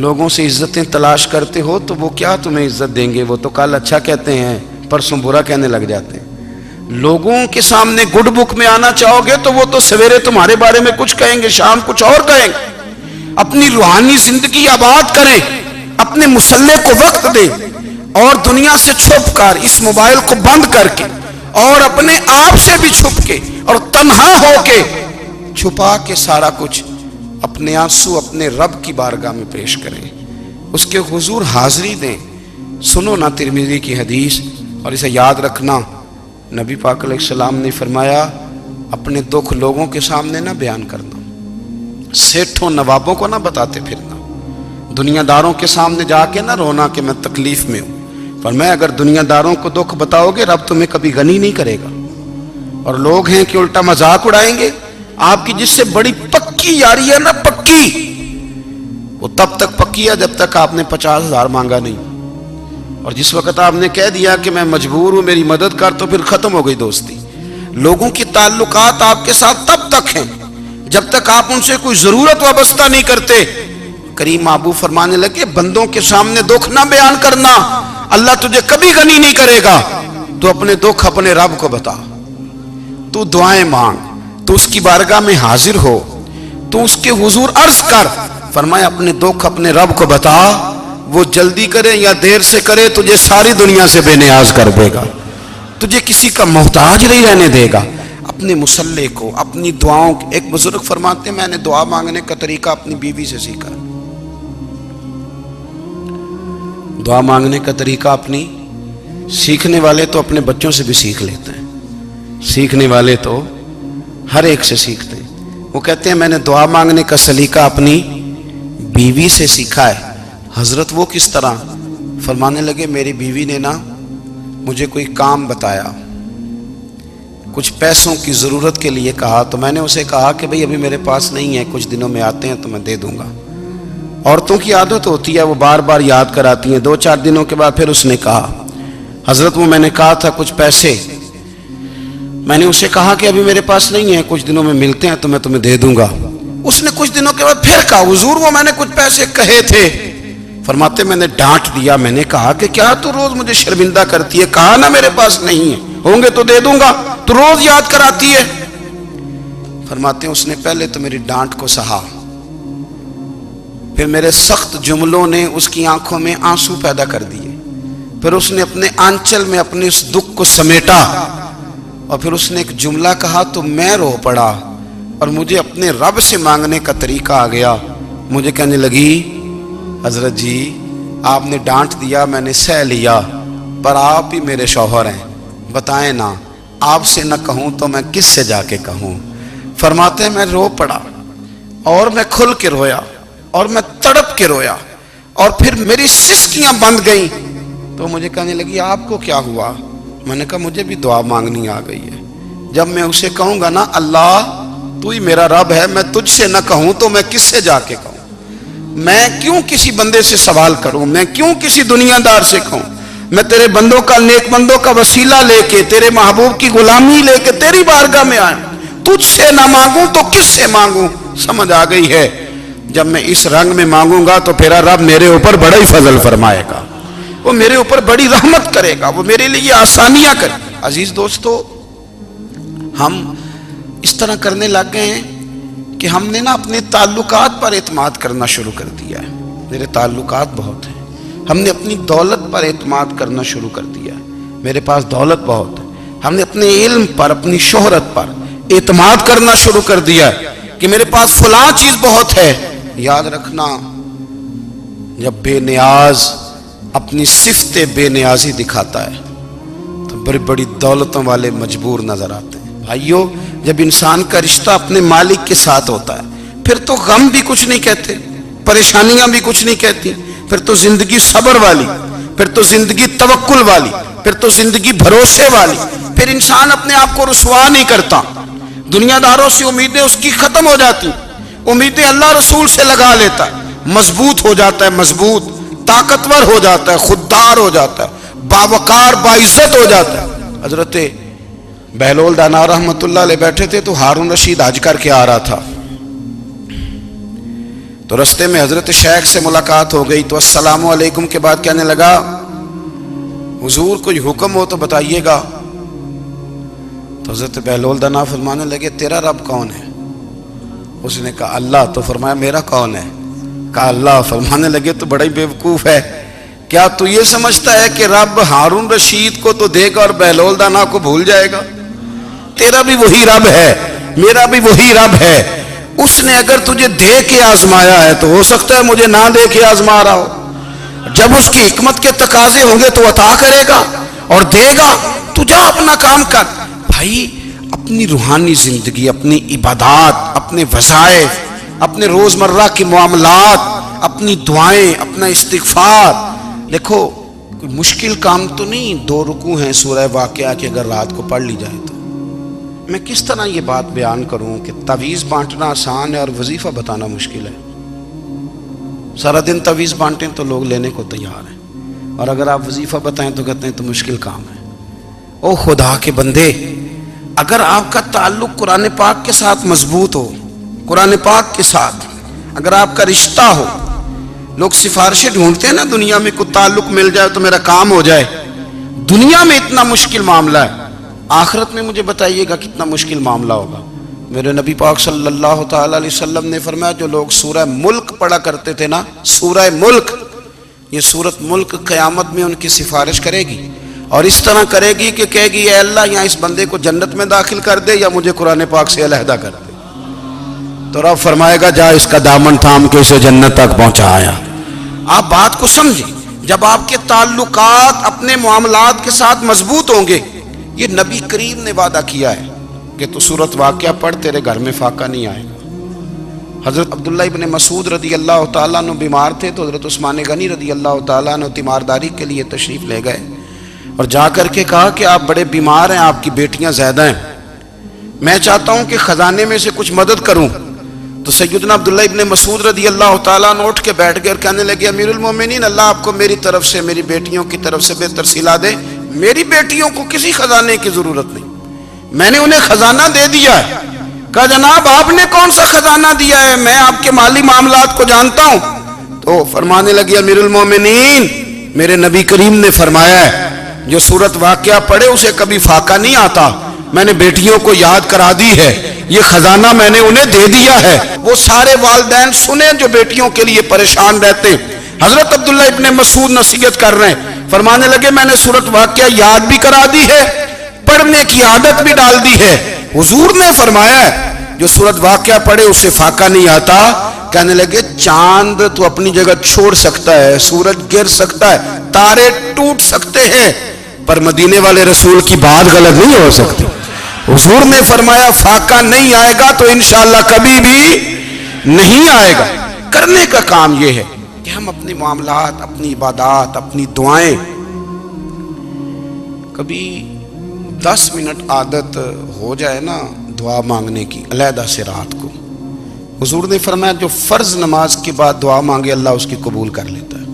لوگوں سے عزتیں تلاش کرتے ہو تو وہ کیا تمہیں عزت دیں گے؟ وہ تو کل اچھا کہتے ہیں، پرسوں برا کہنے لگ جاتے ہیں۔ لوگوں کے سامنے گڈ بک میں آنا چاہو گے تو وہ تو سویرے تمہارے بارے میں کچھ کہیں گے، شام کچھ اور کہیں گے۔ اپنی روحانی زندگی آباد کریں، اپنے مسلح کو وقت دیں، اور دنیا سے چھپ کر اس موبائل کو بند کر کے اور اپنے آپ سے بھی چھپ کے اور تنہا ہو کے چھپا کے سارا کچھ اپنے آنسو اپنے رب کی بارگاہ میں پیش کریں، اس کے حضور حاضری دیں۔ سنو نا ترمذی کی حدیث، اور اسے یاد رکھنا، نبی پاک علیہ السلام نے فرمایا اپنے دکھ لوگوں کے سامنے نہ بیان کرنا، سیٹھوں نوابوں کو نہ بتاتے پھرنا، دنیا داروں کے سامنے جا کے نہ رونا کہ میں تکلیف میں ہوں۔ فرمایا اگر دنیا داروں کو دکھ بتاؤ گے رب تمہیں کبھی غنی نہیں کرے گا، اور لوگ ہیں کہ الٹا مذاق اڑائیں گے۔ آپ کی جس سے بڑی پکی یاری ہے نا، پکی، وہ تب تک پکی ہے جب تک آپ نے 50,000 مانگا نہیں، اور جس وقت آپ نے کہہ دیا کہ میں مجبور ہوں میری مدد کر، تو پھر ختم ہو گئی دوستی۔ لوگوں کی تعلقات آپ کے ساتھ تب تک ہیں جب تک آپ ان سے کوئی ضرورت وابستہ نہیں کرتے۔ کریم محبوب فرمانے لگے بندوں کے سامنے دکھ نہ بیان کرنا، اللہ تجھے کبھی غنی نہیں کرے گا۔ تو اپنے دکھ اپنے رب کو بتا، تو دعائیں مانگ، تو اس کی بارگاہ میں حاضر ہو، تو اس کے حضور عرض کر۔ فرمایا اپنے دکھ اپنے رب کو بتا، وہ جلدی کرے یا دیر سے کرے تجھے ساری دنیا سے بے نیاز کر دے گا، تجھے کسی کا محتاج نہیں رہنے دے گا۔ اپنے مسلح کو، اپنی دعاؤں، ایک بزرگ فرماتے ہیں میں نے دعا مانگنے کا طریقہ اپنی بیوی سے سیکھا۔ دعا مانگنے کا طریقہ اپنی، سیکھنے والے تو اپنے بچوں سے بھی سیکھ لیتے ہیں، سیکھنے والے تو ہر ایک سے سیکھتے ہیں۔ وہ کہتے ہیں میں نے دعا مانگنے کا سلیقہ اپنی بیوی سے سیکھا ہے۔ حضرت وہ کس طرح؟ فرمانے لگے میری بیوی نے نا مجھے کوئی کام بتایا، کچھ پیسوں کی ضرورت کے لیے کہا، تو میں نے اسے کہا کہ بھئی ابھی میرے پاس نہیں ہے، کچھ دنوں میں آتے ہیں تو میں دے دوں گا۔ عورتوں کی عادت ہوتی ہے وہ بار بار یاد کراتی ہیں، 2-4 دنوں کے بعد پھر اس نے کہا حضرت وہ میں نے کہا تھا کچھ پیسے، میں نے اسے کہا کہ ابھی میرے پاس نہیں ہے، کچھ دنوں میں ملتے ہیں تو میں تمہیں دے دوں گا۔ اس نے کچھ دنوں کے بعد پھر کہا حضور وہ میں نے کچھ پیسے کہے تھے۔ فرماتے میں نے ڈانٹ دیا، میں نے کہا کہ کیا تو روز مجھے شرمندہ کرتی ہے، کہا نا میرے پاس نہیں ہے، ہوں گے تو دے دوں گا، تو روز یاد کراتی ہے۔ فرماتے ہیں اس نے پہلے تو میری ڈانٹ کو سہا، پھر میرے سخت جملوں نے اس کی آنکھوں میں آنسو پیدا کر دیے، پھر اس نے اپنے آنچل میں اپنے اس دکھ کو سمیٹا، اور پھر اس نے ایک جملہ کہا تو میں رو پڑا، اور مجھے اپنے رب سے مانگنے کا طریقہ آ گیا۔ مجھے کہنے لگی حضرت جی آپ نے ڈانٹ دیا میں نے سہ لیا، پر آپ ہی میرے شوہر ہیں، بتائیں نا آپ سے نہ کہوں تو میں کس سے جا کے کہوں۔ فرماتے ہیں میں رو پڑا، اور میں کھل کے رویا، اور میں تڑپ کے رویا، اور پھر میری سسکیاں بند گئیں۔ تو مجھے کہنے لگی آپ کو کیا ہوا؟ میں نے کہا مجھے بھی دعا مانگنی آ گئی ہے، جب میں اسے کہوں گا نا اللہ تو ہی میرا رب ہے، میں تجھ سے نہ کہوں تو میں کس سے جا کے کہوں؟ میں کیوں کسی بندے سے سوال کروں؟ میں کیوں کسی دنیا دار سے کہوں؟ میں تیرے بندوں کا، نیک بندوں کا وسیلہ لے کے، تیرے محبوب کی غلامی لے کے تیری بارگاہ میں آئیں، تجھ سے نہ مانگوں تو کس سے مانگوں؟ سمجھ آ گئی ہے؟ جب میں اس رنگ میں مانگوں گا تو پھر رب میرے اوپر بڑا ہی فضل فرمائے گا، وہ میرے اوپر بڑی رحمت کرے گا، وہ میرے لیے آسانیاں کرے گا۔ عزیز دوستو، ہم اس طرح کرنے لگ گئے ہیں کہ ہم نے نا اپنے تعلقات پر اعتماد کرنا شروع کر دیا ہے۔ میرے تعلقات بہت ہیں، ہم نے اپنی دولت پر اعتماد کرنا شروع کر دیا ہے، میرے پاس دولت بہت ہے۔ ہم نے اپنے علم پر، اپنی شہرت پر اعتماد کرنا شروع کر دیا ہے کہ میرے پاس فلاں چیز بہت ہے۔ یاد رکھنا جب بے نیاز اپنی صفت بے نیازی دکھاتا ہے تو بڑی بڑی دولتوں والے مجبور نظر آتے ہیں۔ بھائیو جب انسان کا رشتہ اپنے مالک کے ساتھ ہوتا ہے پھر تو غم بھی کچھ نہیں کہتے، پریشانیاں بھی کچھ نہیں کہتی، پھر تو زندگی صبر والی، پھر تو زندگی توکل والی، پھر تو زندگی بھروسے والی، پھر انسان اپنے آپ کو رسوا نہیں کرتا، دنیا داروں سے امیدیں اس کی ختم ہو جاتی، امیدیں اللہ رسول سے لگا لیتا ہے، مضبوط ہو جاتا ہے، مضبوط، طاقتور ہو جاتا ہے، خوددار ہو جاتا ہے، باوقار باعزت ہو جاتا ہے۔ حضرت بہلول دانا رحمت اللہ علیہ بیٹھے تھے تو ہارون رشید حج کر کے آ رہا تھا، تو رستے میں حضرت شیخ سے ملاقات ہو گئی تو السلام علیکم کے بعد کہنے لگا حضور کوئی حکم ہو تو بتائیے گا. تو حضرت بہلول دانا فرمانے لگے تیرا رب کون ہے؟ اس نے کہا اللہ. تو فرمایا میرا کون ہے؟ کہا اللہ. فرمانے لگے تو بڑا ہی بیوقوف ہے، کیا تو یہ سمجھتا ہے کہ رب ہارون رشید کو تو دے گا اور بہلول دانا کو بھول جائے گا؟ تیرا بھی وہی رب ہے، میرا بھی وہی رب ہے. اس نے اگر تجھے دے کے آزمایا ہے تو ہو سکتا ہے مجھے نہ دے کے آزما رہا ہو. جب اس کی حکمت کے تقاضے ہوں گے تو عطا کرے گا اور دے گا. تو جا اپنا کام کر. بھائی اپنی روحانی زندگی، اپنی عبادات، اپنے وظائف، اپنے روزمرہ کے معاملات، اپنی دعائیں، اپنا استغفار. دیکھو کوئی مشکل کام تو نہیں 2 رکوع ہیں سورہ واقعہ کہ اگر رات کو پڑھ لی جائے تو. میں کس طرح یہ بات بیان کروں کہ تعویذ بانٹنا آسان ہے اور وظیفہ بتانا مشکل ہے. سارا دن تعویذ بانٹیں تو لوگ لینے کو تیار ہیں، اور اگر آپ وظیفہ بتائیں تو کہتے ہیں تو مشکل کام ہے. او خدا کے بندے، اگر آپ کا تعلق قرآن پاک کے ساتھ مضبوط ہو، قرآن پاک کے ساتھ اگر آپ کا رشتہ ہو، لوگ سفارشیں ڈھونڈتے ہیں نا دنیا میں کوئی تعلق مل جائے تو میرا کام ہو جائے. دنیا میں اتنا مشکل معاملہ ہے، آخرت میں مجھے بتائیے گا کتنا مشکل معاملہ ہوگا. میرے نبی پاک صلی اللہ تعالی علیہ وسلم نے فرمایا جو لوگ سورہ ملک پڑھا کرتے تھے نا، سورہ ملک، یہ سورت ملک قیامت میں ان کی سفارش کرے گی اور اس طرح کرے گی کہ کہے گی اے اللہ یہاں اس بندے کو جنت میں داخل کر دے یا مجھے قرآن پاک سے علیحدہ کر دے. تو رب فرمائے گا جا اس کا دامن تھام کے اسے جنت تک پہنچایا. آپ بات کو سمجھیں، جب آپ کے تعلقات اپنے معاملات کے ساتھ مضبوط ہوں گے، یہ نبی کریم نے وعدہ کیا ہے کہ تو سورت واقعہ پڑھ تیرے گھر میں فاقہ نہیں آئے گا. حضرت عبداللہ ابن مسعود رضی اللہ تعالیٰ عنہ بیمار تھے تو حضرت عثمان غنی رضی اللہ تعالیٰ عنہ تیمارداری کے لیے تشریف لے گئے اور جا کر کے کہا کہ آپ بڑے بیمار ہیں، آپ کی بیٹیاں زیادہ ہیں، میں چاہتا ہوں کہ خزانے میں سے کچھ مدد کروں. تو سیدنا عبداللہ ابن مسعود رضی اللہ تعالیٰ عنہ اٹھ کے بیٹھ گئے اور کہنے لگے امیر المومنین، اللہ آپ کو میری طرف سے، میری بیٹیوں کی طرف سے بہتر صلہ دے. میری بیٹیوں کو کسی خزانے کی ضرورت نہیں، میں نے انہیں خزانہ دے دیا ہے. کہا جناب آپ نے کون سا خزانہ دیا ہے، میں آپ کے مالی معاملات کو جانتا ہوں. تو فرمانے لگی امیر المومنین میرے نبی کریم نے فرمایا ہے جو سورت واقعہ پڑھے اسے کبھی فاقہ نہیں آتا. میں نے بیٹیوں کو یاد کرا دی ہے، یہ خزانہ میں نے انہیں دے دیا ہے. وہ سارے والدین سنیں جو بیٹیوں کے لیے پریشان رہتے. حضرت عبداللہ ابن مسعود نصیحت کر رہے ہیں، فرمانے لگے میں نے سورت واقعہ یاد بھی کرا دی ہے، پڑھنے کی عادت بھی ڈال دی ہے. حضور نے فرمایا ہے جو سورت واقعہ پڑھے اسے فاقہ نہیں آتا. کہنے لگے چاند تو اپنی جگہ چھوڑ سکتا ہے، سورج گر سکتا ہے، تارے ٹوٹ سکتے ہیں، پر مدینے والے رسول کی بات غلط نہیں ہو سکتی. حضور نے فرمایا فاقہ نہیں آئے گا تو انشاءاللہ کبھی بھی نہیں آئے گا. کرنے کا کام یہ ہے کہ ہم اپنے معاملات، اپنی عبادات، اپنی دعائیں کبھی 10 منٹ عادت ہو جائے نا دعا مانگنے کی علیحدہ سے رات کو. حضور نے فرمایا جو فرض نماز کے بعد دعا مانگے اللہ اس کی قبول کر لیتا ہے.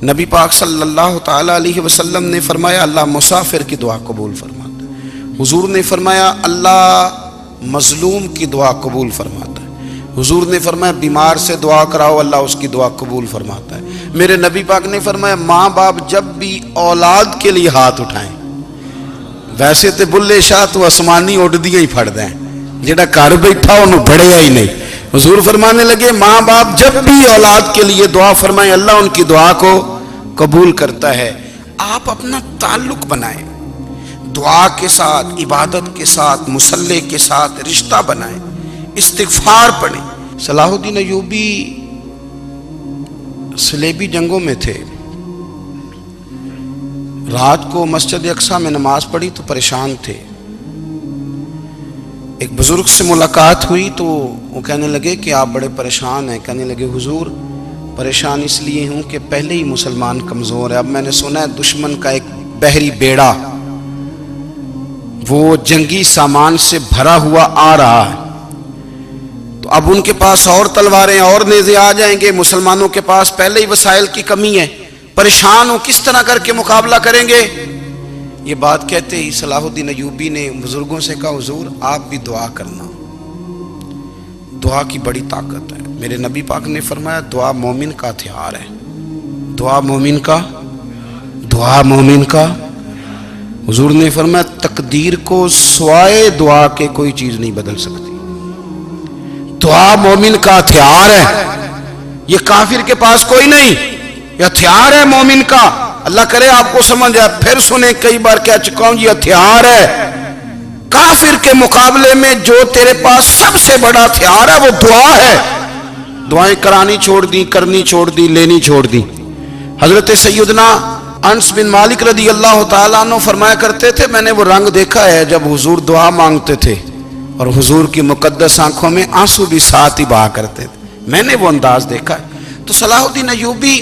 نبی پاک صلی اللہ تعالی علیہ وسلم نے فرمایا اللہ مسافر کی دعا قبول فرماتا ہے. حضور نے فرمایا اللہ مظلوم کی دعا قبول فرماتا ہے. حضور نے فرمایا بیمار سے دعا کراؤ اللہ اس کی دعا قبول فرماتا ہے. میرے نبی پاک نے فرمایا ماں باپ جب بھی اولاد کے لیے ہاتھ اٹھائیں، ویسے تے بلے شاہ تو آسمانی اڈ دیا ہی پھڑ دیں، جڑا گھر بیٹھا انہوں بڑھیا ہی نہیں. حضور فرمانے لگے ماں باپ جب بھی اولاد کے لیے دعا فرمائیں اللہ ان کی دعا کو قبول کرتا ہے. آپ اپنا تعلق بنائیں دعا کے ساتھ، عبادت کے ساتھ، مصلی کے ساتھ رشتہ بنائیں، استغفار پڑھیں. صلاح الدین ایوبی صلیبی جنگوں میں تھے، رات کو مسجد اقصی میں نماز پڑھی تو پریشان تھے. ایک بزرگ سے ملاقات ہوئی تو وہ کہنے لگے کہ آپ بڑے پریشان ہیں. کہنے لگے حضور پریشان اس لیے ہوں کہ پہلے ہی مسلمان کمزور ہے، اب میں نے سنا ہے دشمن کا ایک بحری بیڑا وہ جنگی سامان سے بھرا ہوا آ رہا ہے، تو اب ان کے پاس اور تلواریں اور نیزے آ جائیں گے، مسلمانوں کے پاس پہلے ہی وسائل کی کمی ہے، پریشان ہوں کس طرح کر کے مقابلہ کریں گے. یہ بات کہتے ہی صلاح الدین ایوبی نے بزرگوں سے کہا حضور آپ بھی دعا کرنا، دعا کی بڑی طاقت ہے. میرے نبی پاک نے فرمایا دعا مومن کا ہتھیار ہے، دعا مومن کا، دعا مومن کا۔ حضور نے فرمایا تقدیر کو سوائے دعا کے کوئی چیز نہیں بدل سکتی۔ دعا مومن کا ہتھیار ہے، یہ کافر کے پاس کوئی نہیں، یہ ہتھیار ہے مومن کا۔ اللہ کرے آپ کو سمجھ آئے، پھر سنیں، کئی بار کہہ چکا ہوں، یہ ہتھیار ہے۔ کافر کے مقابلے میں جو تیرے پاس سب سے بڑا ہتھیار ہے وہ دعا ہے۔ دعائیں کرانی چھوڑ دی، کرنی چھوڑ دی، لینی چھوڑ دی۔ حضرت سیدنا انس بن مالک رضی اللہ تعالیٰ عنہ فرمایا کرتے تھے، میں نے وہ رنگ دیکھا ہے جب حضور دعا مانگتے تھے اور حضور کی مقدس آنکھوں میں آنسو بھی ساتھ ہی بہا کرتے تھے، میں نے وہ انداز دیکھا ہے۔ تو صلاح الدین ایوبی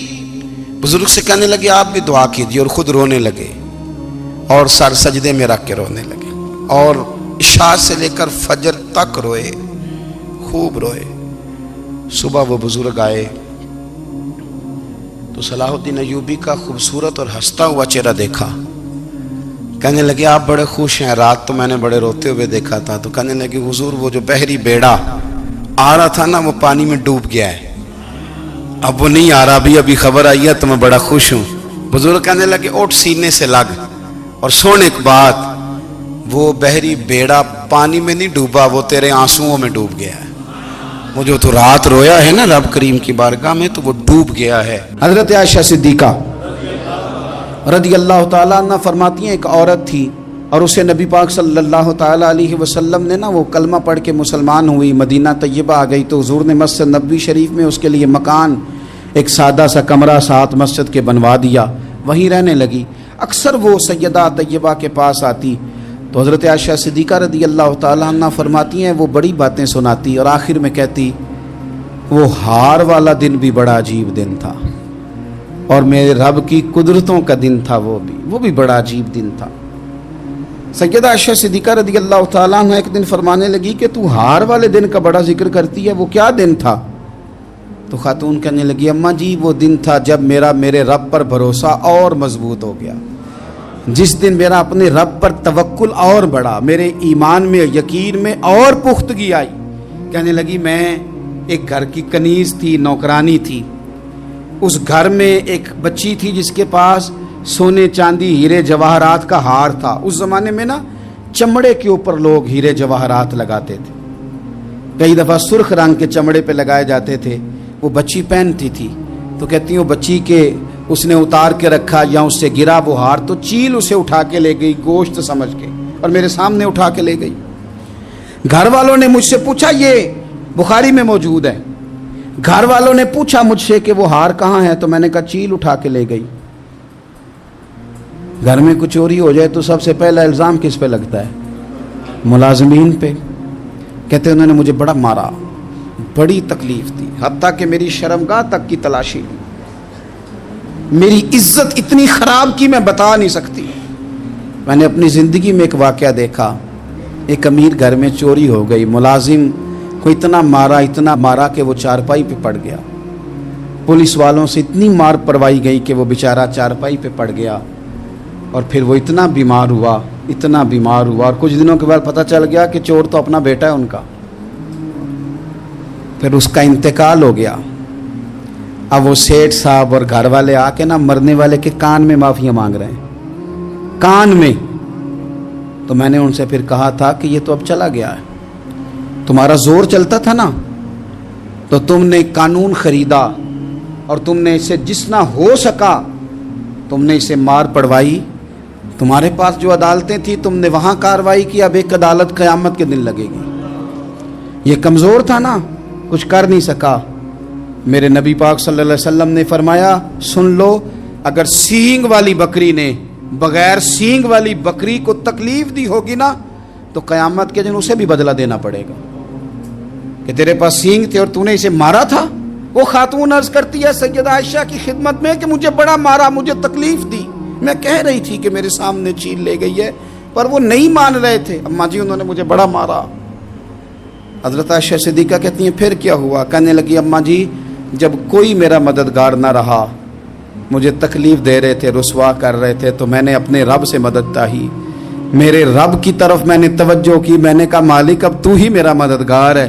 بزرگ سے کہنے لگے آپ بھی دعا کیجیے، اور خود رونے لگے اور سر سجدے میں رکھ کے رونے لگے، اور عشاء سے لے کر فجر تک روئے، خوب روئے۔ صبح وہ بزرگ آئے تو صلاح الدین ایوبی کا خوبصورت اور ہنستا ہوا چہرہ دیکھا، کہنے لگے آپ بڑے خوش ہیں، رات تو میں نے بڑے روتے ہوئے دیکھا تھا۔ تو کہنے لگے حضور وہ جو بحری بیڑا آ رہا تھا نا وہ پانی میں ڈوب گیا ہے، اب وہ نہیں آ رہا، ابھی خبر آئی ہے تو میں بڑا خوش ہوں۔ بزرگ کہنے لگے اٹھ سینے سے لگ، اور سن ایک بات، وہ بحری بیڑا پانی میں نہیں ڈوبا، وہ تیرے آنسوؤں میں ڈوب گیا ہے۔ وہ جو تو رات رویا ہے نا رب کریم کی بارگاہ میں، تو وہ ڈوب گیا ہے۔ حضرت عائشہ صدیقہ رضی اللہ تعالیٰ عنہ فرماتی ہیں ایک عورت تھی اور اسے نبی پاک صلی اللہ تعالیٰ علیہ وسلم نے نا وہ کلمہ پڑھ کے مسلمان ہوئی، مدینہ طیبہ آ گئی، تو حضور نے مسجد نبوی شریف میں اس کے لیے مکان، ایک سادہ سا کمرہ ساتھ مسجد کے بنوا دیا، وہیں رہنے لگی۔ اکثر وہ سیدہ طیبہ کے پاس آتی تو حضرت عائشہ صدیقہ رضی اللہ تعالیٰ عنہ فرماتی ہیں وہ بڑی باتیں سناتی اور آخر میں کہتی وہ ہار والا دن بھی بڑا عجیب دن تھا، اور میرے رب کی قدرتوں کا دن تھا، وہ بھی بڑا عجیب دن تھا۔ سیدہ عائشہ صدیقہ رضی اللہ تعالیٰ عنہ ایک دن فرمانے لگی کہ تو ہار والے دن کا بڑا ذکر کرتی ہے، وہ کیا دن تھا؟ تو خاتون کہنے لگی اماں جی وہ دن تھا جب میرے رب پر بھروسہ اور مضبوط ہو گیا، جس دن میرا اپنے رب پر توکل اور بڑھا، میرے ایمان میں یقین میں اور پختگی آئی۔ کہنے لگی میں ایک گھر کی کنیز تھی، نوکرانی تھی، اس گھر میں ایک بچی تھی جس کے پاس سونے چاندی ہیرے جواہرات کا ہار تھا۔ اس زمانے میں نا چمڑے کے اوپر لوگ ہیرے جواہرات لگاتے تھے، کئی دفعہ سرخ رنگ کے چمڑے پہ لگائے جاتے تھے، وہ بچی پہنتی تھی۔ تو کہتی ہوں بچی کے اس نے اتار کے رکھا یا اس سے گرا وہ ہار تو چیل اسے اٹھا کے لے گئی گوشت سمجھ کے، اور میرے سامنے اٹھا کے لے گئی۔ گھر والوں نے مجھ سے پوچھا، یہ بخاری میں موجود ہے، گھر والوں نے پوچھا مجھ سے کہ وہ ہار کہاں ہے، تو میں نے کہا چیل اٹھا کے لے گئی۔ گھر میں کچھ چوری ہو جائے تو سب سے پہلا الزام کس پہ لگتا ہے؟ ملازمین پہ۔ کہتے انہوں نے مجھے بڑا مارا، بڑی تکلیف تھی، حتیٰ کہ میری شرمگاہ تک کی تلاشی، میری عزت اتنی خراب کی میں بتا نہیں سکتی۔ میں نے اپنی زندگی میں ایک واقعہ دیکھا، ایک امیر گھر میں چوری ہو گئی، ملازم کو اتنا مارا کہ وہ چارپائی پہ پڑ گیا، پولیس والوں سے اتنی مار پروائی گئی کہ وہ بیچارہ چارپائی پہ پڑ گیا، اور پھر وہ اتنا بیمار ہوا، اور کچھ دنوں کے بعد پتہ چل گیا کہ چور تو اپنا بیٹا ہے ان کا، پھر اس کا انتقال ہو گیا۔ اب وہ سیٹھ صاحب اور گھر والے آ کے نا مرنے والے کے کان میں معافیاں مانگ رہے ہیں، کان میں۔ تو میں نے ان سے پھر کہا تھا کہ یہ تو اب چلا گیا ہے، تمہارا زور چلتا تھا نا تو تم نے قانون خریدا اور تم نے اسے جتنا ہو سکا تم نے اسے مار پڑوائی، تمہارے پاس جو عدالتیں تھیں تم نے وہاں کارروائی کی، اب ایک عدالت قیامت کے دن لگے گی۔ یہ کمزور تھا نا، کچھ کر نہیں سکا۔ میرے نبی پاک صلی اللہ علیہ وسلم نے فرمایا سن لو، اگر سینگ والی بکری نے بغیر سینگ والی بکری کو تکلیف دی ہوگی نا تو قیامت کے دن اسے بھی بدلہ دینا پڑے گا، کہ تیرے پاس سینگ تھے اور تو نے اسے مارا تھا۔ وہ خاتون عرض کرتی ہے سیدہ عائشہ کی خدمت میں کہ مجھے بڑا مارا، مجھے تکلیف دی، میں کہہ رہی تھی کہ میرے سامنے چیل لے گئی ہے پر وہ نہیں مان رہے تھے، اماں جی انہوں نے مجھے بڑا مارا۔ حضرت عائشہ صدیقہ کہتی ہیں پھر کیا ہوا؟ کہنے لگی اماں جی جب کوئی میرا مددگار نہ رہا، مجھے تکلیف دے رہے تھے، رسوا کر رہے تھے، تو میں نے اپنے رب سے مدد چاہی، میرے رب کی طرف میں نے توجہ کی، میں نے کہا مالک اب تو ہی میرا مددگار ہے،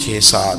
6-7,